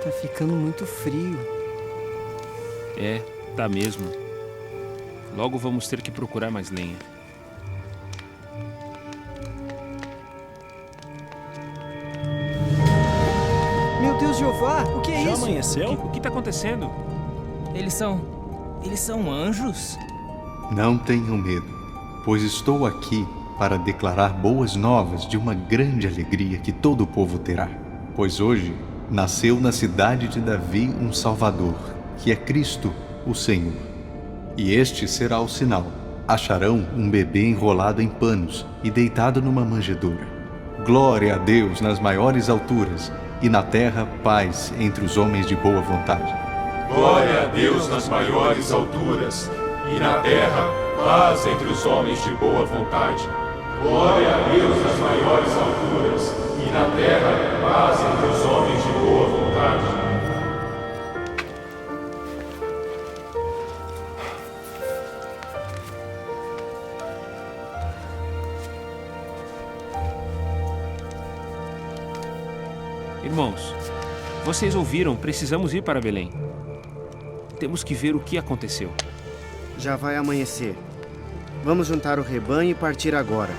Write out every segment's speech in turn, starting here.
Tá ficando muito frio. É, tá mesmo. Logo vamos ter que procurar mais lenha. Meu Deus, Jeová, o que é Já isso? amanheceu? O que tá acontecendo? Eles são anjos? Não tenham medo, pois estou aqui para declarar boas novas de uma grande alegria que todo o povo terá. Pois hoje nasceu na cidade de Davi um Salvador, que é Cristo, o Senhor. E este será o sinal: acharão um bebê enrolado em panos e deitado numa manjedoura. Glória a Deus nas maiores alturas, e na terra paz entre os homens de boa vontade. Glória a Deus nas maiores alturas, e na terra paz entre os homens de boa vontade. Glória a Deus nas maiores alturas, e na terra paz entre os homens de boa vontade. Irmãos, vocês ouviram, precisamos ir para Belém. Temos que ver o que aconteceu. Já vai amanhecer. Vamos juntar o rebanho e partir agora.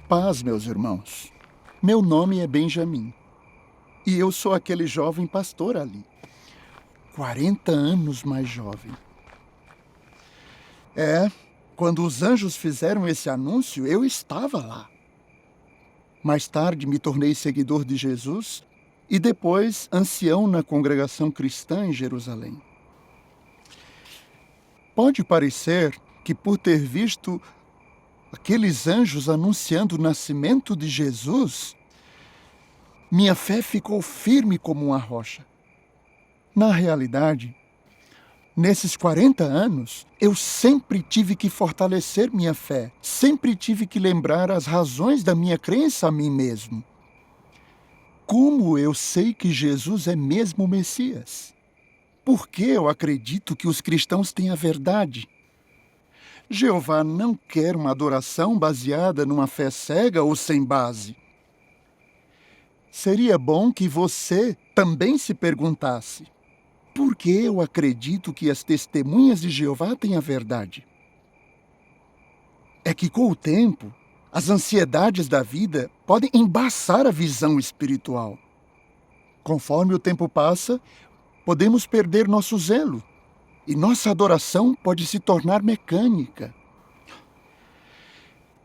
Paz, meus irmãos. Meu nome é Benjamim. E eu sou aquele jovem pastor ali. 40 anos mais jovem. Quando os anjos fizeram esse anúncio, eu estava lá. Mais tarde me tornei seguidor de Jesus e depois ancião na congregação cristã em Jerusalém. Pode parecer que por ter visto aqueles anjos anunciando o nascimento de Jesus, minha fé ficou firme como uma rocha. Na realidade, nesses 40 anos, eu sempre tive que fortalecer minha fé, sempre tive que lembrar as razões da minha crença a mim mesmo. Como eu sei que Jesus é mesmo o Messias? Por que eu acredito que os cristãos têm a verdade? Jeová não quer uma adoração baseada numa fé cega ou sem base. Seria bom que você também se perguntasse: por que eu acredito que as testemunhas de Jeová têm a verdade? É que com o tempo, as ansiedades da vida podem embaçar a visão espiritual. Conforme o tempo passa, podemos perder nosso zelo. E nossa adoração pode se tornar mecânica.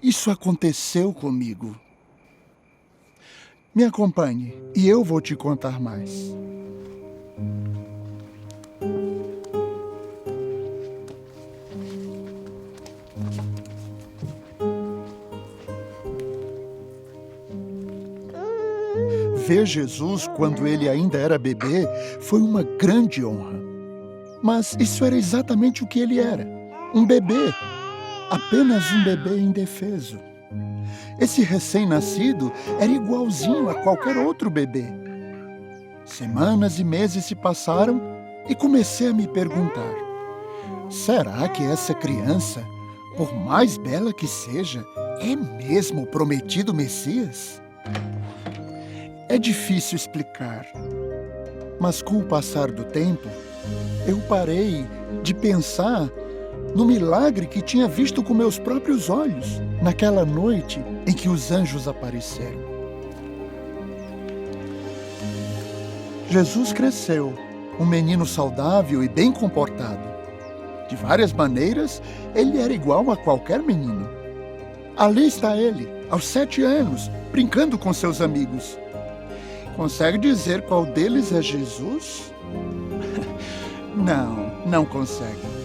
Isso aconteceu comigo. Me acompanhe e eu vou te contar mais. Ver Jesus quando ele ainda era bebê foi uma grande honra. Mas isso era exatamente o que ele era. Um bebê. Apenas um bebê indefeso. Esse recém-nascido era igualzinho a qualquer outro bebê. Semanas e meses se passaram e comecei a me perguntar: será que essa criança, por mais bela que seja, é mesmo o prometido Messias? É difícil explicar. Mas com o passar do tempo, eu parei de pensar no milagre que tinha visto com meus próprios olhos naquela noite em que os anjos apareceram. Jesus cresceu, um menino saudável e bem comportado. De várias maneiras, ele era igual a qualquer menino. Ali está ele, aos 7 anos, brincando com seus amigos. Consegue dizer qual deles é Jesus? Não consegue.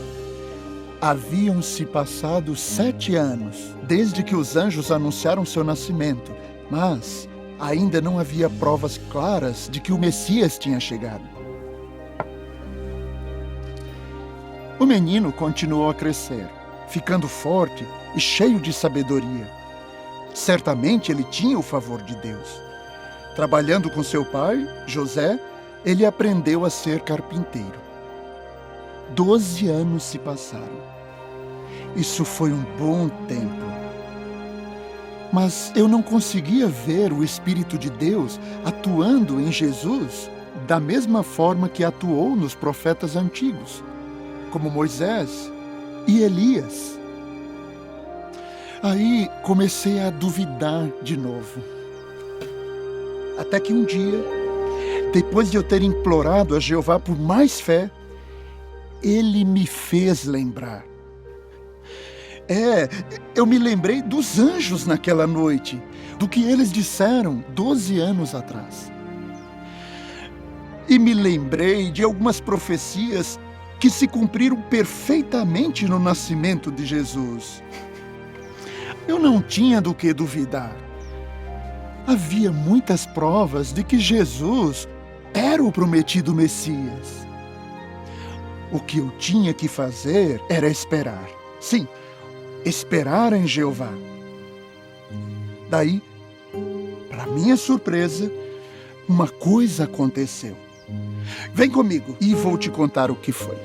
Haviam-se passado 7 anos, desde que os anjos anunciaram seu nascimento, mas ainda não havia provas claras de que o Messias tinha chegado. O menino continuou a crescer, ficando forte e cheio de sabedoria. Certamente ele tinha o favor de Deus. Trabalhando com seu pai, José, ele aprendeu a ser carpinteiro. 12 anos se passaram. Isso foi um bom tempo. Mas eu não conseguia ver o Espírito de Deus atuando em Jesus da mesma forma que atuou nos profetas antigos, como Moisés e Elias. Aí comecei a duvidar de novo. Até que um dia, depois de eu ter implorado a Jeová por mais fé, ele me fez lembrar. Eu me lembrei dos anjos naquela noite, do que eles disseram 12 anos atrás. E me lembrei de algumas profecias que se cumpriram perfeitamente no nascimento de Jesus. Eu não tinha do que duvidar. Havia muitas provas de que Jesus era o prometido Messias. O que eu tinha que fazer era esperar. Sim, esperar em Jeová. Daí, para minha surpresa, uma coisa aconteceu. Vem comigo e vou te contar o que foi.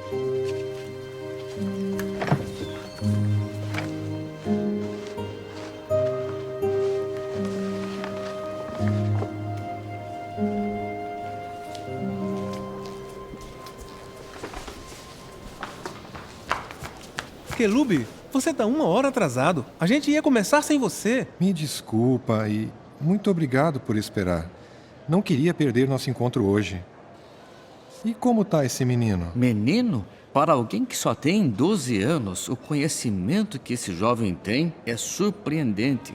Quelube, você tá 1 hora atrasado. A gente ia começar sem você. Me desculpa e muito obrigado por esperar. Não queria perder nosso encontro hoje. E como tá esse menino? Menino? Para alguém que só tem 12 anos, o conhecimento que esse jovem tem é surpreendente.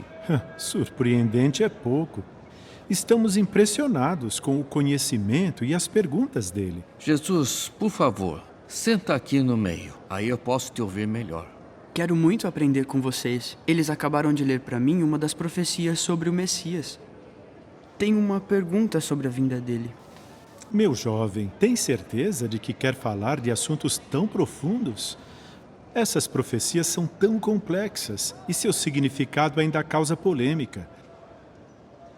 Surpreendente é pouco. Estamos impressionados com o conhecimento e as perguntas dele. Jesus, por favor, senta aqui no meio. Aí eu posso te ouvir melhor. Quero muito aprender com vocês. Eles acabaram de ler para mim uma das profecias sobre o Messias. Tenho uma pergunta sobre a vinda dele. Meu jovem, tem certeza de que quer falar de assuntos tão profundos? Essas profecias são tão complexas e seu significado ainda causa polêmica.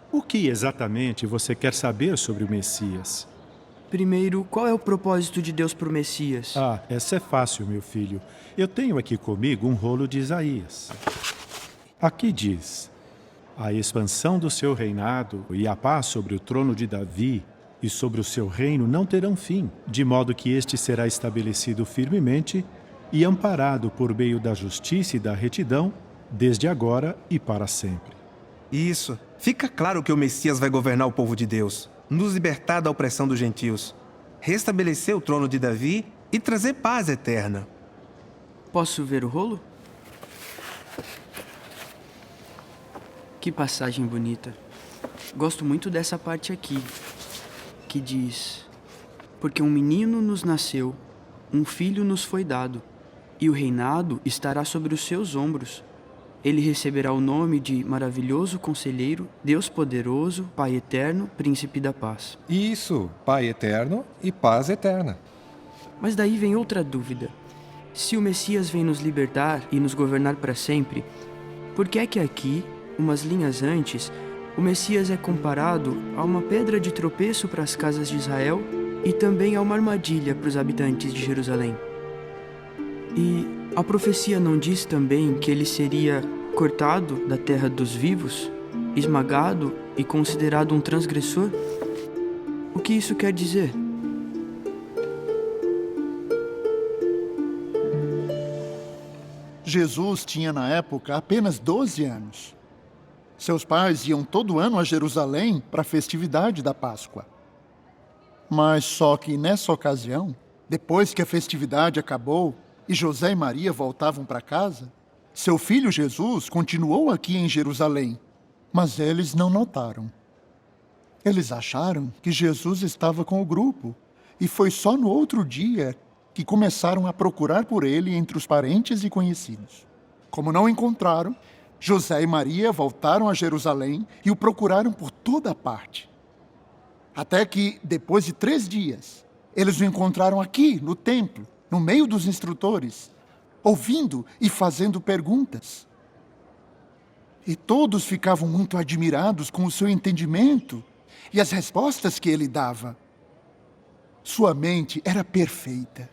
O que exatamente você quer saber sobre o Messias? Primeiro, qual é o propósito de Deus para o Messias? Essa é fácil, meu filho. Eu tenho aqui comigo um rolo de Isaías. Aqui diz: a expansão do seu reinado e a paz sobre o trono de Davi e sobre o seu reino não terão fim, de modo que este será estabelecido firmemente e amparado por meio da justiça e da retidão, desde agora e para sempre. Isso. Fica claro que o Messias vai governar o povo de Deus, nos libertar da opressão dos gentios, restabelecer o trono de Davi e trazer paz eterna. Posso ver o rolo? Que passagem bonita. Gosto muito dessa parte aqui, que diz: porque um menino nos nasceu, um filho nos foi dado, e o reinado estará sobre os seus ombros. Ele receberá o nome de Maravilhoso Conselheiro, Deus Poderoso, Pai Eterno, Príncipe da Paz. Isso, Pai Eterno e Paz Eterna. Mas daí vem outra dúvida. Se o Messias vem nos libertar e nos governar para sempre, por que é que aqui, umas linhas antes, o Messias é comparado a uma pedra de tropeço para as casas de Israel e também a uma armadilha para os habitantes de Jerusalém? E a profecia não diz também que ele seria cortado da terra dos vivos, esmagado e considerado um transgressor? O que isso quer dizer? Jesus tinha na época apenas 12 anos. Seus pais iam todo ano a Jerusalém para a festividade da Páscoa. Mas só que nessa ocasião, depois que a festividade acabou e José e Maria voltavam para casa, seu filho Jesus continuou aqui em Jerusalém, mas eles não notaram. Eles acharam que Jesus estava com o grupo e foi só no outro dia que começaram a procurar por ele entre os parentes e conhecidos. Como não encontraram, José e Maria voltaram a Jerusalém e o procuraram por toda parte. Até que, depois de 3 dias, eles o encontraram aqui, no templo, no meio dos instrutores, ouvindo e fazendo perguntas. E todos ficavam muito admirados com o seu entendimento e as respostas que ele dava. Sua mente era perfeita.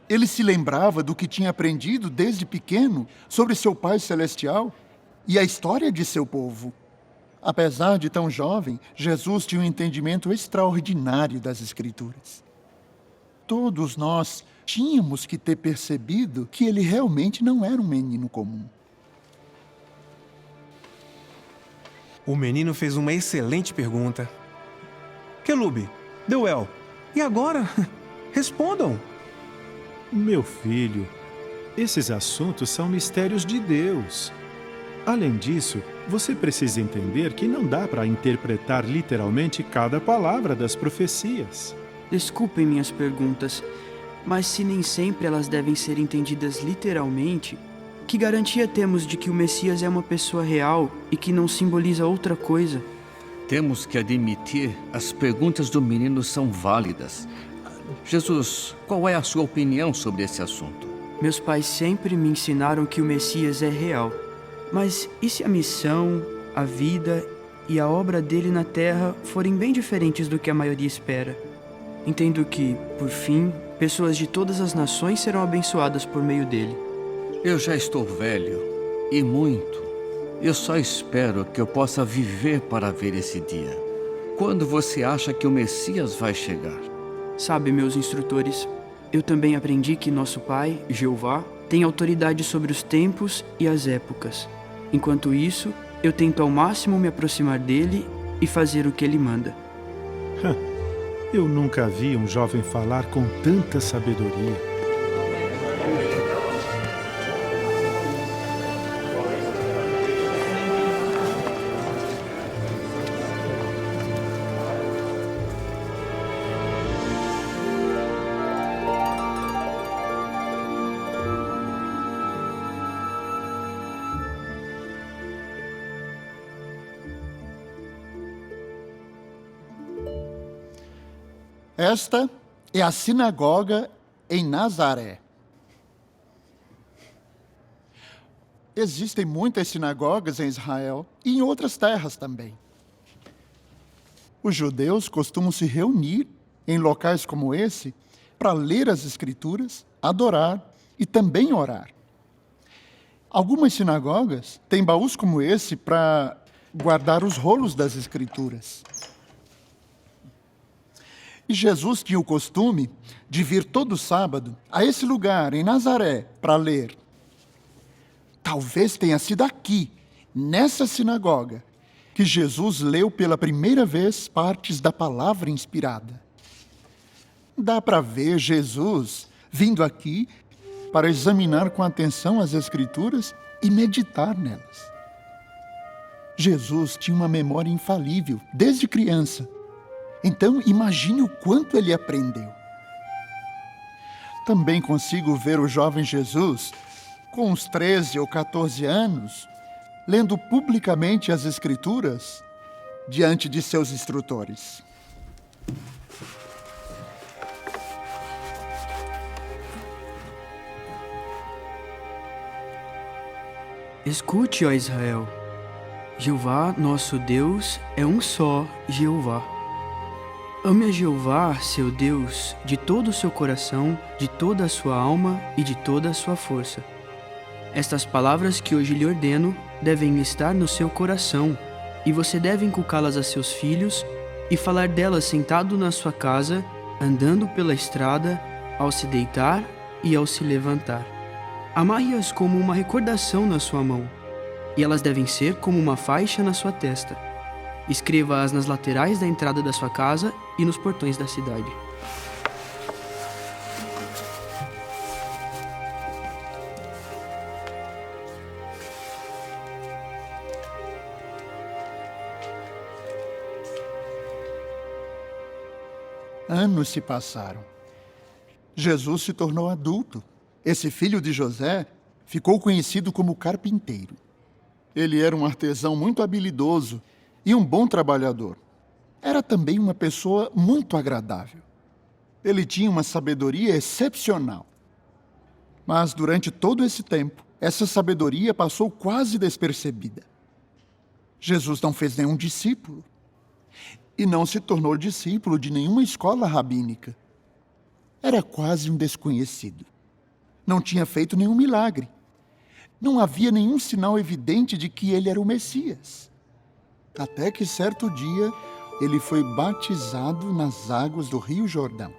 Ele se lembrava do que tinha aprendido desde pequeno sobre seu Pai Celestial e a história de seu povo. Apesar de tão jovem, Jesus tinha um entendimento extraordinário das Escrituras. Todos nós tínhamos que ter percebido que ele realmente não era um menino comum. O menino fez uma excelente pergunta. Quelube, Deuel, e agora? Respondam! Meu filho, esses assuntos são mistérios de Deus. Além disso, você precisa entender que não dá para interpretar literalmente cada palavra das profecias. Desculpem minhas perguntas, mas se nem sempre elas devem ser entendidas literalmente, que garantia temos de que o Messias é uma pessoa real e que não simboliza outra coisa? Temos que admitir, as perguntas do menino são válidas. Jesus, qual é a sua opinião sobre esse assunto? Meus pais sempre me ensinaram que o Messias é real. Mas e se a missão, a vida e a obra dele na Terra forem bem diferentes do que a maioria espera? Entendo que, por fim, pessoas de todas as nações serão abençoadas por meio dele. Eu já estou velho, e muito. Eu só espero que eu possa viver para ver esse dia. Quando você acha que o Messias vai chegar? Sabe, meus instrutores, eu também aprendi que nosso Pai, Jeová, tem autoridade sobre os tempos e as épocas. Enquanto isso, eu tento ao máximo me aproximar dele e fazer o que ele manda. Eu nunca vi um jovem falar com tanta sabedoria. Esta é a sinagoga em Nazaré. Existem muitas sinagogas em Israel e em outras terras também. Os judeus costumam se reunir em locais como esse para ler as Escrituras, adorar e também orar. Algumas sinagogas têm baús como esse para guardar os rolos das Escrituras. E Jesus tinha o costume de vir todo sábado a esse lugar, em Nazaré, para ler. Talvez tenha sido aqui, nessa sinagoga, que Jesus leu pela primeira vez partes da palavra inspirada. Dá para ver Jesus vindo aqui para examinar com atenção as Escrituras e meditar nelas. Jesus tinha uma memória infalível, desde criança. Então, imagine o quanto ele aprendeu. Também consigo ver o jovem Jesus, com uns 13 ou 14 anos, lendo publicamente as Escrituras diante de seus instrutores. Escute, ó Israel. Jeová, nosso Deus, é um só Jeová. Ame a Jeová, seu Deus, de todo o seu coração, de toda a sua alma e de toda a sua força. Estas palavras que hoje lhe ordeno devem estar no seu coração, e você deve inculcá-las a seus filhos e falar delas sentado na sua casa, andando pela estrada, ao se deitar e ao se levantar. Amarre-as como uma recordação na sua mão, e elas devem ser como uma faixa na sua testa. Escreva-as nas laterais da entrada da sua casa e nos portões da cidade. Anos se passaram. Jesus se tornou adulto. Esse filho de José ficou conhecido como carpinteiro. Ele era um artesão muito habilidoso e um bom trabalhador. Era também uma pessoa muito agradável. Ele tinha uma sabedoria excepcional. Mas durante todo esse tempo, essa sabedoria passou quase despercebida. Jesus não fez nenhum discípulo. E não se tornou discípulo de nenhuma escola rabínica. Era quase um desconhecido. Não tinha feito nenhum milagre. Não havia nenhum sinal evidente de que ele era o Messias. Até que certo dia, ele foi batizado nas águas do Rio Jordão.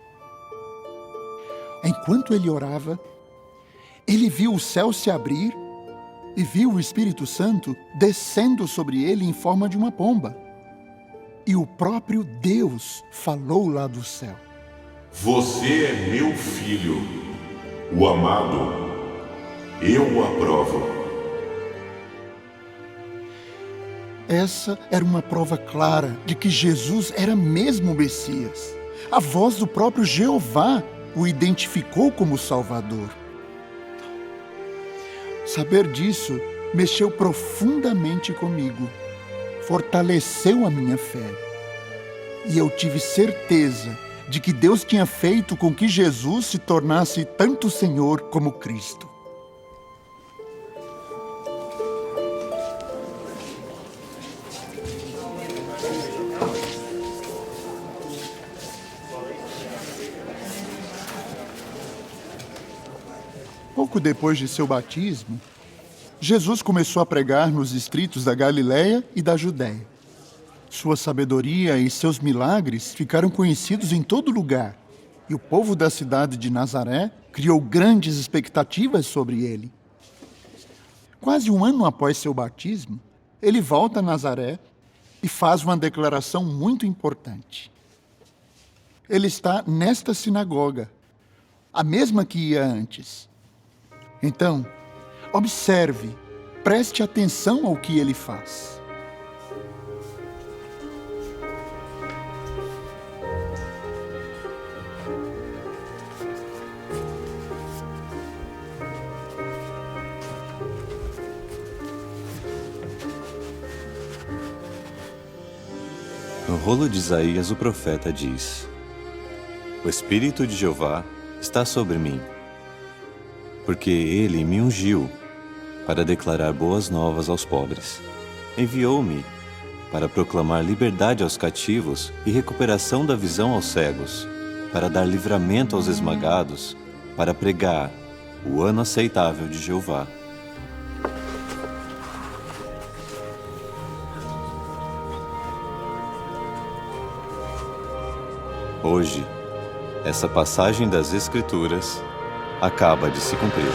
Enquanto ele orava, ele viu o céu se abrir e viu o Espírito Santo descendo sobre ele em forma de uma pomba. E o próprio Deus falou lá do céu. Você é meu filho, o amado. Eu o aprovo. Essa era uma prova clara de que Jesus era mesmo o Messias. A voz do próprio Jeová o identificou como Salvador. Saber disso mexeu profundamente comigo. Fortaleceu a minha fé. E eu tive certeza de que Deus tinha feito com que Jesus se tornasse tanto Senhor como Cristo. Pouco depois de seu batismo, Jesus começou a pregar nos distritos da Galileia e da Judéia. Sua sabedoria e seus milagres ficaram conhecidos em todo lugar, e o povo da cidade de Nazaré criou grandes expectativas sobre ele. Quase um ano após seu batismo, ele volta a Nazaré e faz uma declaração muito importante. Ele está nesta sinagoga, a mesma que ia antes. Então, observe, preste atenção ao que ele faz. No rolo de Isaías, o profeta diz: O Espírito de Jeová está sobre mim, porque ele me ungiu para declarar boas novas aos pobres. Enviou-me para proclamar liberdade aos cativos e recuperação da visão aos cegos, para dar livramento aos esmagados, para pregar o ano aceitável de Jeová. Hoje, essa passagem das Escrituras acaba de se cumprir.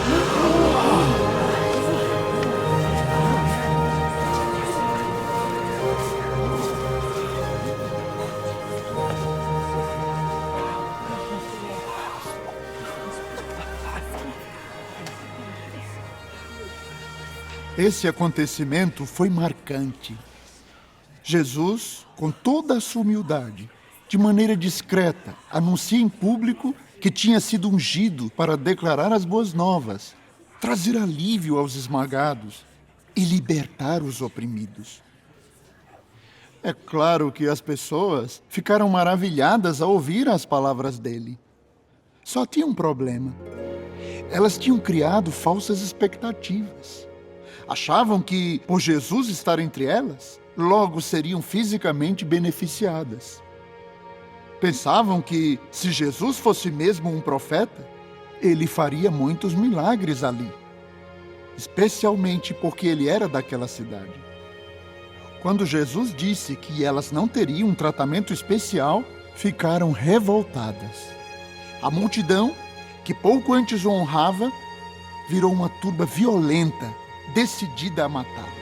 Esse acontecimento foi marcante. Jesus, com toda a sua humildade, de maneira discreta, anuncia em público que tinha sido ungido para declarar as boas novas, trazer alívio aos esmagados e libertar os oprimidos. É claro que as pessoas ficaram maravilhadas ao ouvir as palavras dele. Só tinha um problema. Elas tinham criado falsas expectativas. Achavam que, por Jesus estar entre elas, logo seriam fisicamente beneficiadas. Pensavam que, se Jesus fosse mesmo um profeta, ele faria muitos milagres ali, especialmente porque ele era daquela cidade. Quando Jesus disse que elas não teriam um tratamento especial, ficaram revoltadas. A multidão, que pouco antes o honrava, virou uma turba violenta, decidida a matá-lo.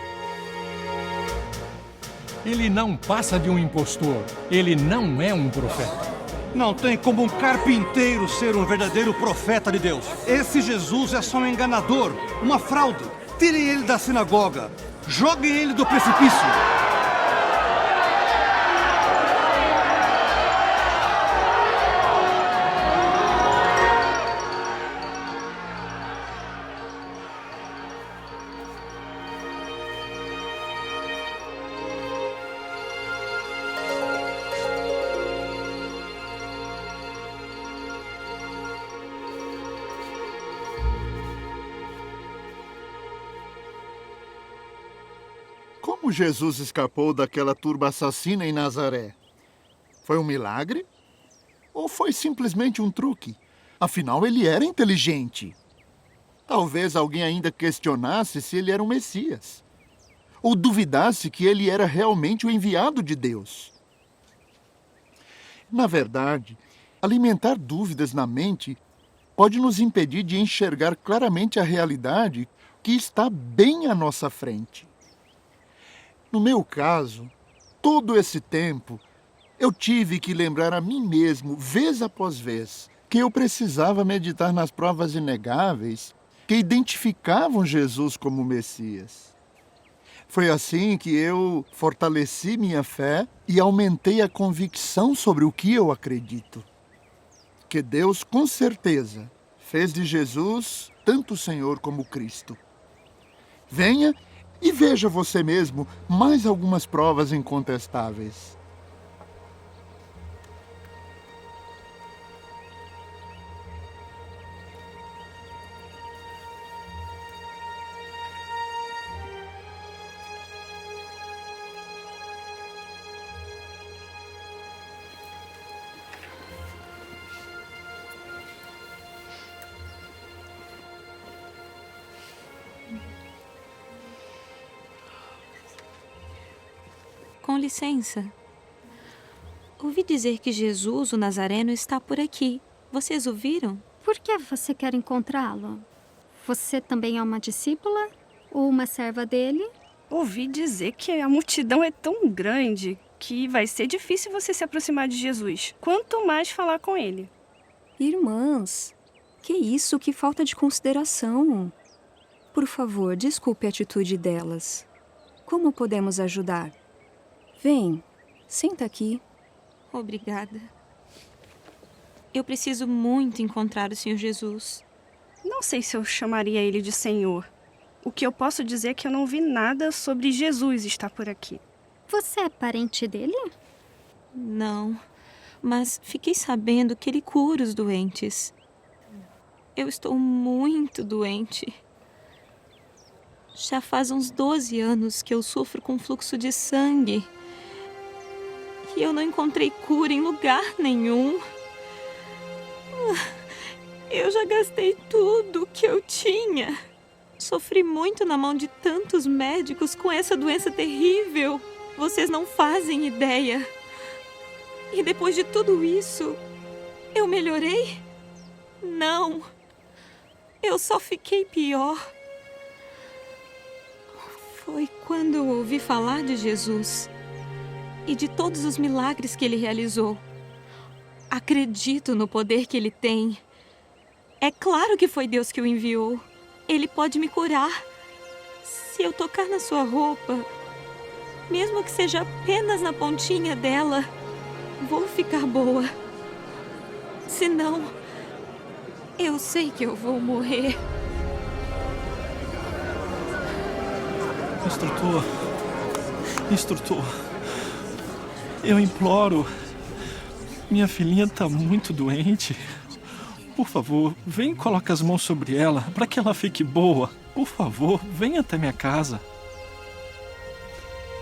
Ele não passa de um impostor. Ele não é um profeta. Não tem como um carpinteiro ser um verdadeiro profeta de Deus. Esse Jesus é só um enganador, uma fraude. Tirem ele da sinagoga. Joguem ele do precipício. Como Jesus escapou daquela turba assassina em Nazaré? Foi um milagre? Ou foi simplesmente um truque? Afinal, ele era inteligente. Talvez alguém ainda questionasse se ele era o Messias. Ou duvidasse que ele era realmente o enviado de Deus. Na verdade, alimentar dúvidas na mente pode nos impedir de enxergar claramente a realidade que está bem à nossa frente. No meu caso, todo esse tempo, eu tive que lembrar a mim mesmo, vez após vez, que eu precisava meditar nas provas inegáveis que identificavam Jesus como Messias. Foi assim que eu fortaleci minha fé e aumentei a convicção sobre o que eu acredito. Que Deus, com certeza, fez de Jesus tanto o Senhor como o Cristo. Venha e veja você mesmo mais algumas provas incontestáveis. Com licença. Ouvi dizer que Jesus, o Nazareno, está por aqui. Vocês o viram? Por que você quer encontrá-lo? Você também é uma discípula? Ou uma serva dele? Ouvi dizer que a multidão é tão grande que vai ser difícil você se aproximar de Jesus. Quanto mais falar com ele. Irmãs, que isso? Que falta de consideração. Por favor, desculpe a atitude delas. Como podemos ajudar? Vem, senta aqui. Obrigada. Eu preciso muito encontrar o Senhor Jesus. Não sei se eu chamaria ele de Senhor. O que eu posso dizer é que eu não vi nada sobre Jesus estar por aqui. Você é parente dele? Não, mas fiquei sabendo que ele cura os doentes. Eu estou muito doente. Já faz uns 12 anos que eu sofro com fluxo de sangue. E eu não encontrei cura em lugar nenhum. Eu já gastei tudo que eu tinha. Sofri muito na mão de tantos médicos com essa doença terrível. Vocês não fazem ideia. E depois de tudo isso, eu melhorei? Não. Eu só fiquei pior. Foi quando eu ouvi falar de Jesus e de todos os milagres que ele realizou. Acredito no poder que ele tem. É claro que foi Deus que o enviou. Ele pode me curar. Se eu tocar na sua roupa, mesmo que seja apenas na pontinha dela, vou ficar boa. Se não, eu sei que eu vou morrer. Instrutor, eu imploro. Minha filhinha está muito doente. Por favor, vem e coloque as mãos sobre ela para que ela fique boa. Por favor, venha até minha casa.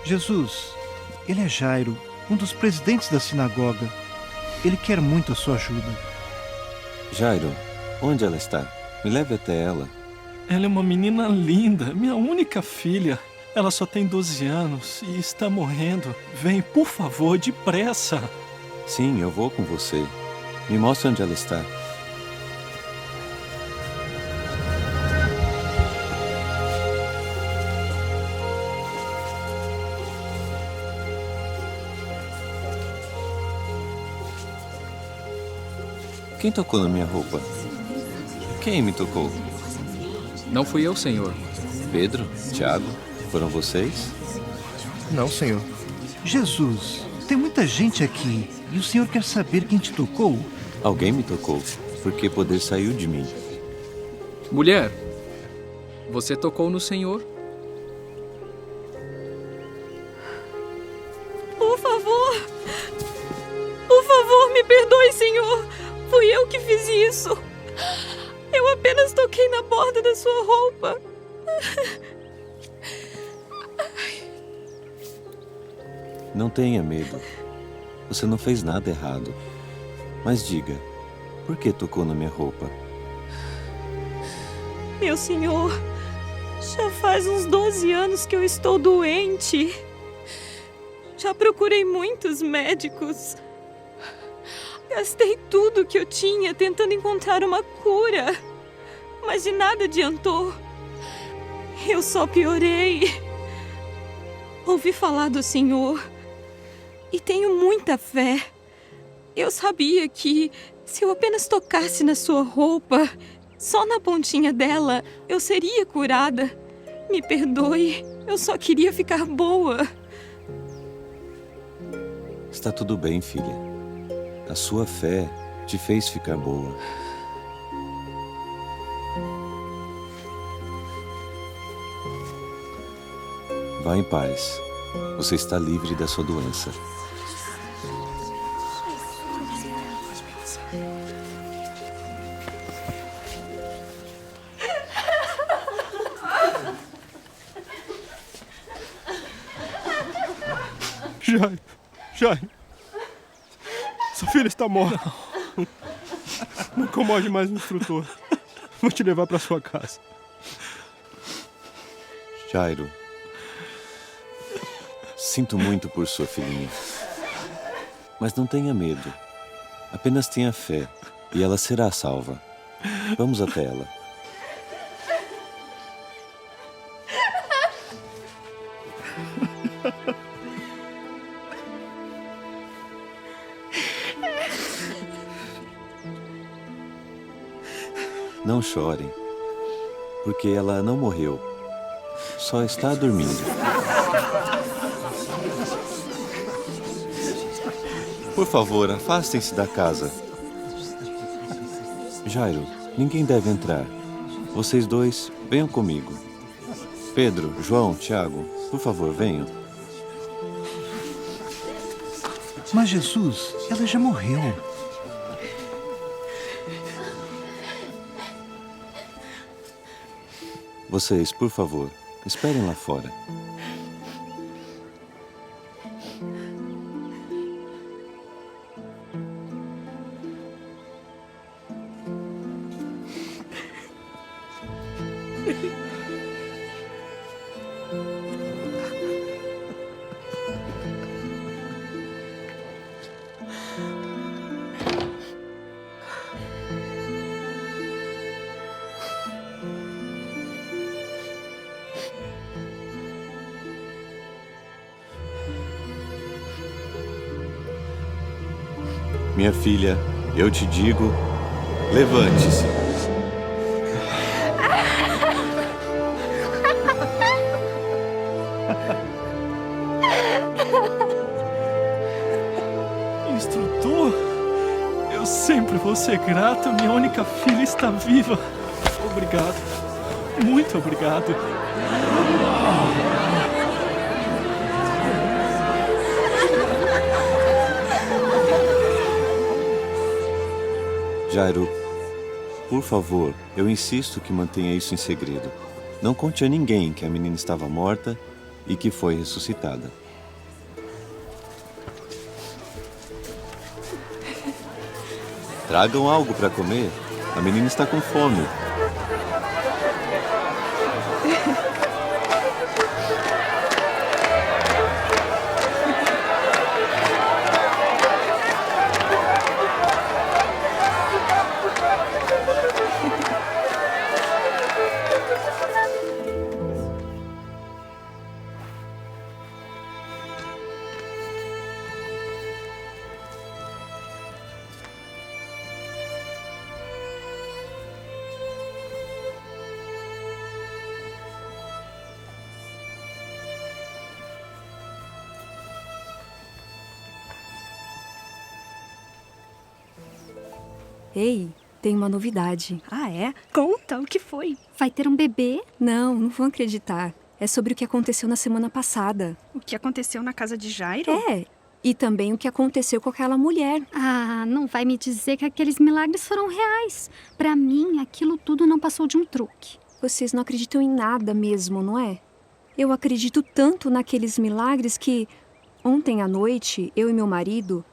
Jesus, ele é Jairo, um dos presidentes da sinagoga. Ele quer muito a sua ajuda. Jairo, onde ela está? Me leve até ela. Ela é uma menina linda, minha única filha. Ela só tem 12 anos e está morrendo. Vem, por favor, depressa. Sim, eu vou com você. Me mostre onde ela está. Quem tocou na minha roupa? Quem me tocou? Não fui eu, Senhor. Pedro? Tiago? Foram vocês? Não, Senhor. Jesus, tem muita gente aqui e o Senhor quer saber quem te tocou? Alguém me tocou, porque poder saiu de mim. Mulher, você tocou no Senhor? Por favor, me perdoe, Senhor. Fui eu que fiz isso. Eu apenas toquei na borda da sua roupa. Não tenha medo. Você não fez nada errado. Mas diga, por que tocou na minha roupa? Meu senhor, já faz uns 12 anos que eu estou doente. Já procurei muitos médicos. Gastei tudo que eu tinha tentando encontrar uma cura. Mas de nada adiantou. Eu só piorei. Ouvi falar do Senhor e tenho muita fé. Eu sabia que se eu apenas tocasse na sua roupa, só na pontinha dela, eu seria curada. Me perdoe, eu só queria ficar boa. Está tudo bem, filha. A sua fé te fez ficar boa. Vá em paz. Você está livre da sua doença. Jairo, sua filha está morta. Não incomode mais o instrutor. Vou te levar para sua casa. Jairo, sinto muito por sua filhinha. Mas não tenha medo. Apenas tenha fé e ela será salva. Vamos até ela. Não chorem, porque ela não morreu. Só está dormindo. Por favor, afastem-se da casa. Jairo, ninguém deve entrar. Vocês dois, venham comigo. Pedro, João, Tiago, por favor, venham. Mas Jesus, ela já morreu. Vocês, por favor, esperem lá fora. Minha filha, eu te digo, levante-se. Instrutor, eu sempre vou ser grato. Minha única filha está viva. Obrigado. Muito obrigado. Jairo, por favor, eu insisto que mantenha isso em segredo. Não conte a ninguém que a menina estava morta e que foi ressuscitada. Tragam algo para comer. A menina está com fome. Ei, tem uma novidade. Ah, é? Conta, o que foi? Vai ter um bebê? Não vão acreditar. É sobre o que aconteceu na semana passada. O que aconteceu na casa de Jairo? É, e também o que aconteceu com aquela mulher. Ah, não vai me dizer que aqueles milagres foram reais. Pra mim, aquilo tudo não passou de um truque. Vocês não acreditam em nada mesmo, não é? Eu acredito tanto naqueles milagres que, ontem à noite, eu e meu marido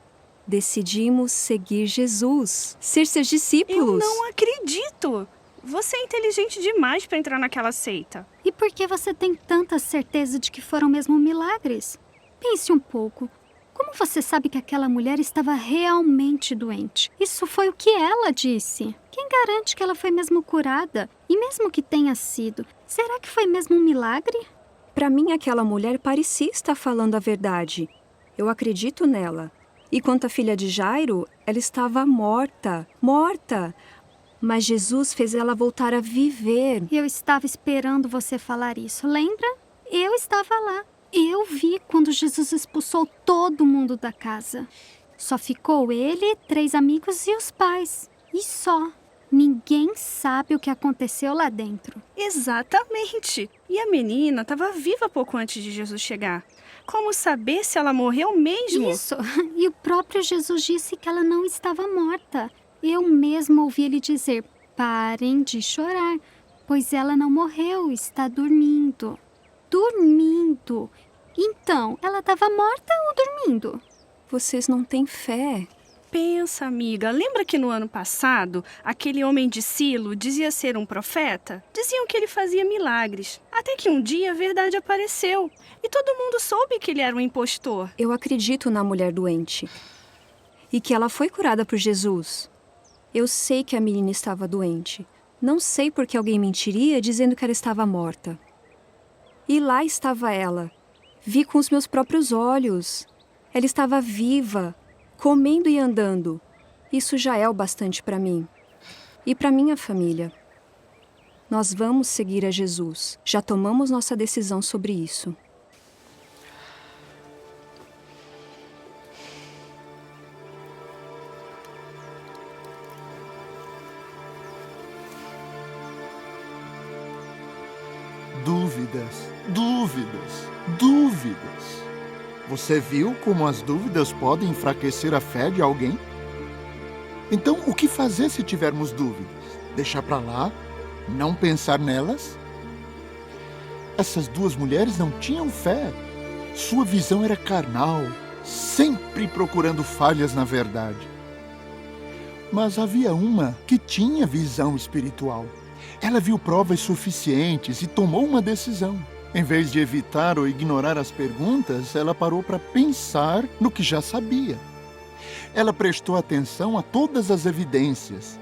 decidimos seguir Jesus, ser seus discípulos. Eu não acredito! Você é inteligente demais para entrar naquela seita. E por que você tem tanta certeza de que foram mesmo milagres? Pense um pouco. Como você sabe que aquela mulher estava realmente doente? Isso foi o que ela disse. Quem garante que ela foi mesmo curada? E mesmo que tenha sido, será que foi mesmo um milagre? Para mim, aquela mulher parecia estar falando a verdade. Eu acredito nela. E quanto à filha de Jairo, ela estava morta. Morta! Mas Jesus fez ela voltar a viver. Eu estava esperando você falar isso, lembra? Eu estava lá. Eu vi quando Jesus expulsou todo mundo da casa. Só ficou ele, 3 amigos e os pais. E só. Ninguém sabe o que aconteceu lá dentro. Exatamente. E a menina estava viva pouco antes de Jesus chegar. Como saber se ela morreu mesmo? Isso. E o próprio Jesus disse que ela não estava morta. Eu mesmo ouvi ele dizer, parem de chorar, pois ela não morreu, está dormindo. Dormindo. Então, ela estava morta ou dormindo? Vocês não têm fé. Pensa, amiga, lembra que no ano passado, aquele homem de Silo dizia ser um profeta? Diziam que ele fazia milagres. Até que um dia a verdade apareceu. E todo mundo soube que ele era um impostor. Eu acredito na mulher doente. E que ela foi curada por Jesus. Eu sei que a menina estava doente. Não sei por que alguém mentiria dizendo que ela estava morta. E lá estava ela. Vi com os meus próprios olhos. Ela estava viva, comendo e andando. Isso já é o bastante para mim. E para minha família. Nós vamos seguir a Jesus. Já tomamos nossa decisão sobre isso. Dúvidas. Você viu como as dúvidas podem enfraquecer a fé de alguém? Então, o que fazer se tivermos dúvidas? Deixar para lá? Não pensar nelas? Essas 2 mulheres não tinham fé. Sua visão era carnal, sempre procurando falhas na verdade. Mas havia uma que tinha visão espiritual. Ela viu provas suficientes e tomou uma decisão. Em vez de evitar ou ignorar as perguntas, ela parou para pensar no que já sabia. Ela prestou atenção a todas as evidências.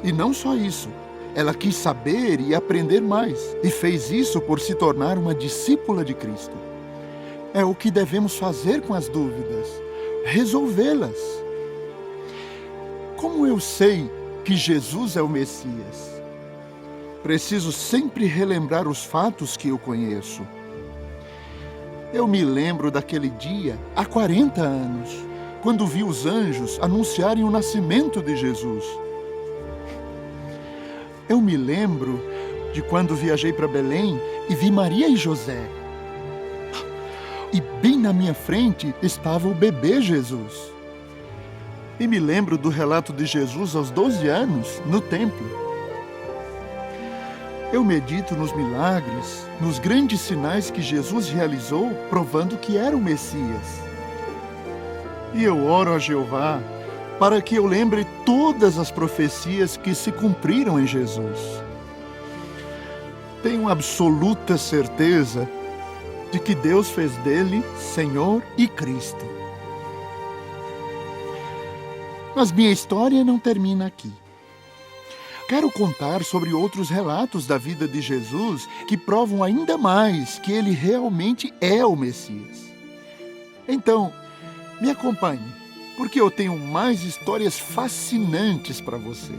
E não só isso, ela quis saber e aprender mais, e fez isso por se tornar uma discípula de Cristo. É o que devemos fazer com as dúvidas, resolvê-las. Como eu sei que Jesus é o Messias? Preciso sempre relembrar os fatos que eu conheço. Eu me lembro daquele dia, há 40 anos, quando vi os anjos anunciarem o nascimento de Jesus. Eu me lembro de quando viajei para Belém e vi Maria e José. E bem na minha frente estava o bebê Jesus. E me lembro do relato de Jesus aos 12 anos, no templo. Eu medito nos milagres, nos grandes sinais que Jesus realizou, provando que era o Messias. E eu oro a Jeová para que eu lembre todas as profecias que se cumpriram em Jesus. Tenho absoluta certeza de que Deus fez dele Senhor e Cristo. Mas minha história não termina aqui. Quero contar sobre outros relatos da vida de Jesus que provam ainda mais que ele realmente é o Messias. Então, me acompanhe, porque eu tenho mais histórias fascinantes para você.